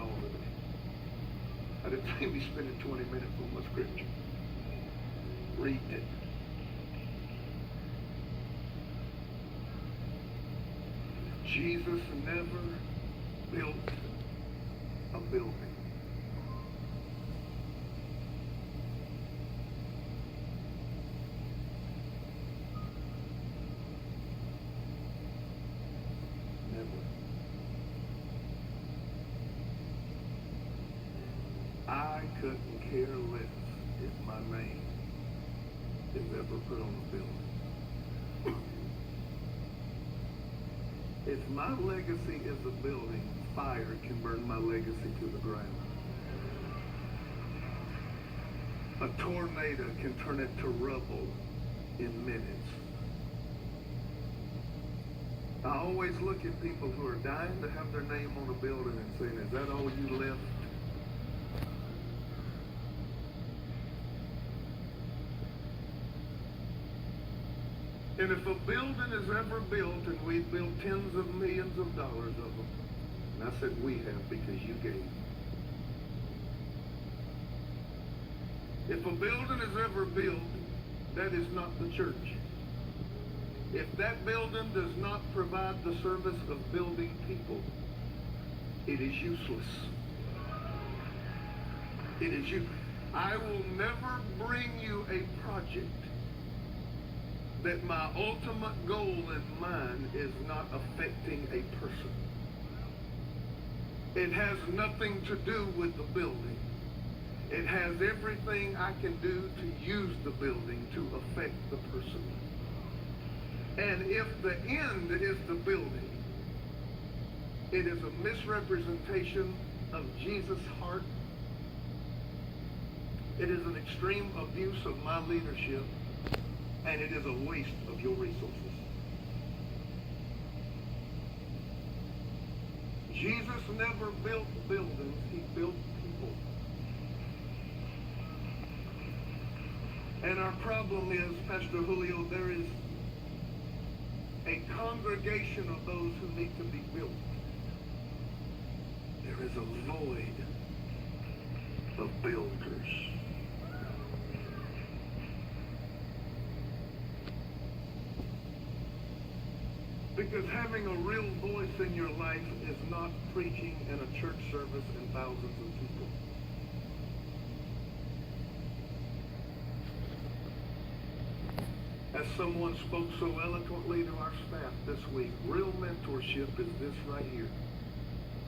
all of it. I didn't see me spending 20 minutes on my scripture, reading it. Jesus never built a building. Never. I couldn't care less if my name is ever put on a building. If my legacy is a building, fire can burn my legacy to the ground. A tornado can turn it to rubble in minutes. I always look at people who are dying to have their name on a building and saying, is that all you left? And if a building is ever built, and we've built tens of millions of dollars of them, and I said we have because you gave. If a building is ever built, that is not the church. If that building does not provide the service of building people, it is useless. It is useless. I will never bring you a project that my ultimate goal in mind is not affecting a person. It has nothing to do with the building. It has everything I can do to use the building to affect the person. And if the end is the building, it is a misrepresentation of Jesus' heart. It is an extreme abuse of my leadership. And it is a waste of your resources. Jesus never built buildings, he built people. And our problem is, Pastor Julio, there is a congregation of those who need to be built. There is a void of builders. Because having a real voice in your life is not preaching in a church service and thousands of people. As someone spoke so eloquently to our staff this week, real mentorship is this right here.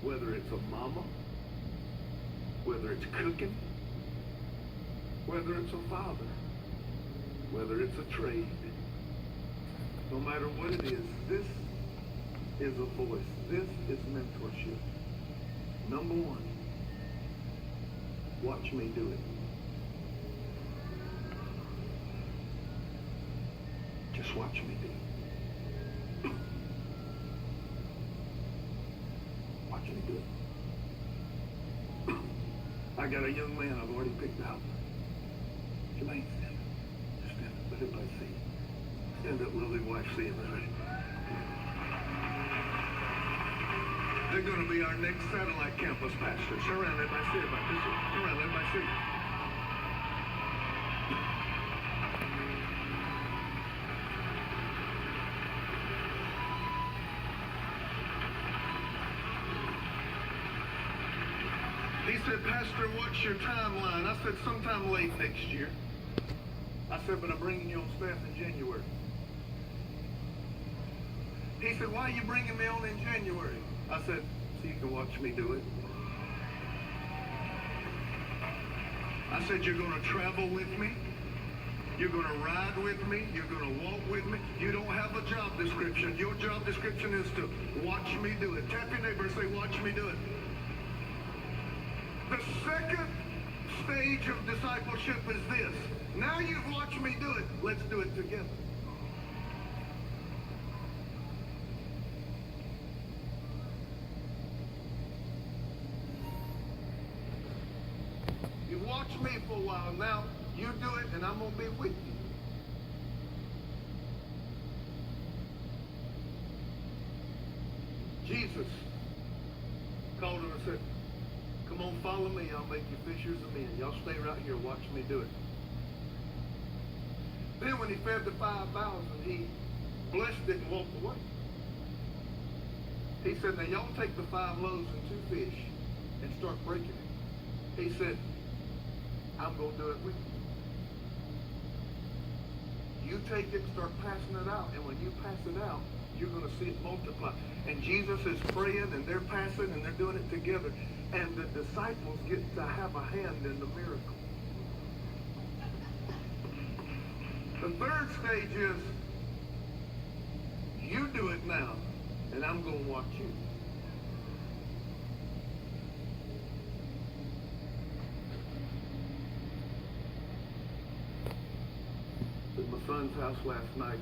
Whether it's a mama, whether it's cooking, whether it's a father, whether it's a trade. No matter what it is, this is a voice. This is mentorship. Number one, watch me do it. Just watch me do it. Watch me do it. I got a young man I've already picked out. Jermaine, stand up. Just stand up. Let everybody see you. Stand up, Lily, wife, see him. They're going to be our next satellite campus pastors. Turn around, everybody see about this. Turn around, everybody see. He said, Pastor, what's your timeline? I said, sometime late next year. I said, but I'm bringing you on staff in January. He said, why are you bringing me on in January? I said, so you can watch me do it. I said, you're going to travel with me. You're going to ride with me. You're going to walk with me. You don't have a job description. Your job description is to watch me do it. Tap your neighbor and say, watch me do it. The second stage of discipleship is this. Now you've watched me do it. Let's do it together. You've watched me for a while. Now you do it and I'm going to be with you. Jesus called him and said, Come on, follow me. I'll make you fishers of men. Y'all stay right here. Watch me do it. Then when he fed the 5,000, he blessed it and walked away. He said, now y'all take the 5 loaves and 2 fish and start breaking it. He said, I'm going to do it with you. You take it and start passing it out. And when you pass it out, you're going to see it multiply. And Jesus is praying and they're passing and they're doing it together. And the disciples get to have a hand in the miracle. The third stage is, you do it now, and I'm going to watch you. At my son's house last night,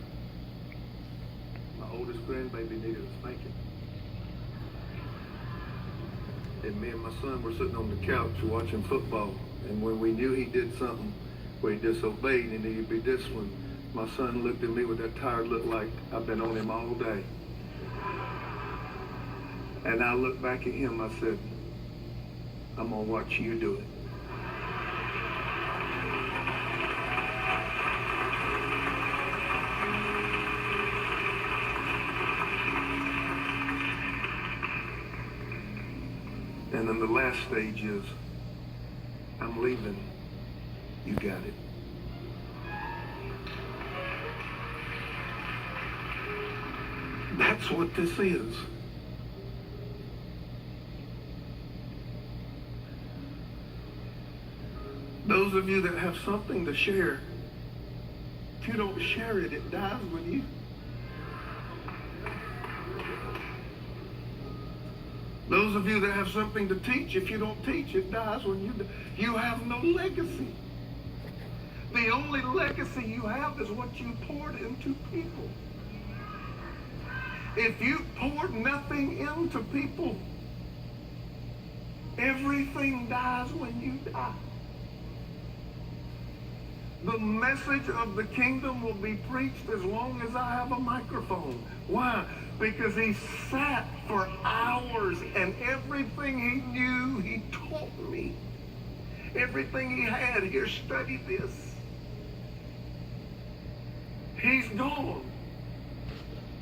my oldest grandbaby needed a spanking. And me and my son were sitting on the couch watching football. And when we knew he did something where he disobeyed and he needed to be disciplined, my son looked at me with that tired look like I've been on him all day. And I looked back at him, I said, I'm going to watch you do it. And then the last stage is, I'm leaving, you got it. That's what this is. Those of you that have something to share, if you don't share it, it dies with you. Those of you that have something to teach, if you don't teach, it dies when you have no legacy. The only legacy you have is what you poured into people. If you poured nothing into people, everything dies when you die. The message of the kingdom will be preached as long as I have a microphone. Why? Because he sat for hours and everything he knew, he taught me. Everything he had, here, study this. He's gone.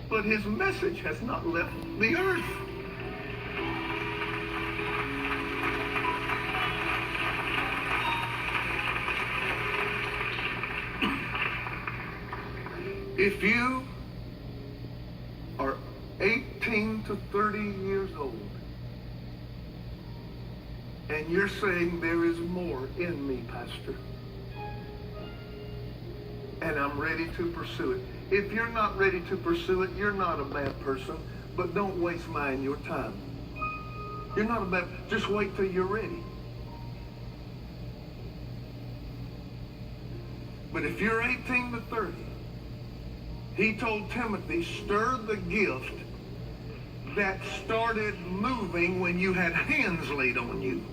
But his message has not left the earth. If you are 18 to 30 years old and you're saying there is more in me, Pastor, and I'm ready to pursue it. If you're not ready to pursue it, you're not a bad person, but don't waste mine your time. You're not a bad, just wait till you're ready. But if you're 18 to 30, he told Timothy, stir the gift that started moving when you had hands laid on you.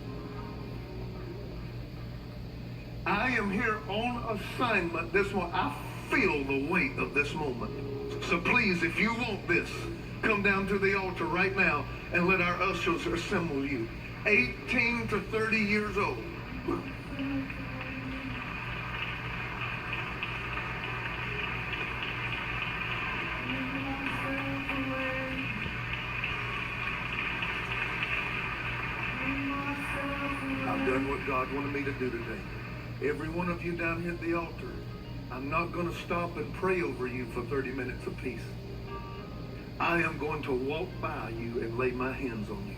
I am here on assignment this morning. I feel the weight of this moment. So please, if you want this, come down to the altar right now and let our ushers assemble you. 18 to 30 years old. I've done what God wanted me to do today. Every one of you down here at the altar, I'm not going to stop and pray over you for 30 minutes apiece. I am going to walk by you and lay my hands on you.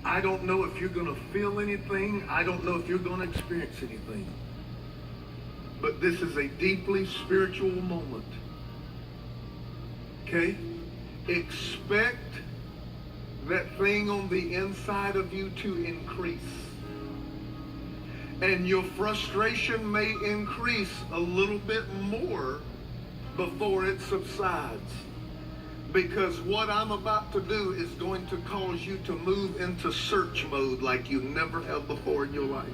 I don't know if you're going to feel anything. I don't know if you're going to experience anything. But this is a deeply spiritual moment. Okay? Expect that thing on the inside of you to increase. And your frustration may increase a little bit more before it subsides. Because what I'm about to do is going to cause you to move into search mode like you never have before in your life.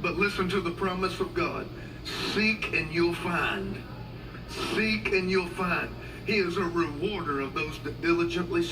But listen to the promise of God. Seek and you'll find. Seek and you'll find. He is a rewarder of those that diligently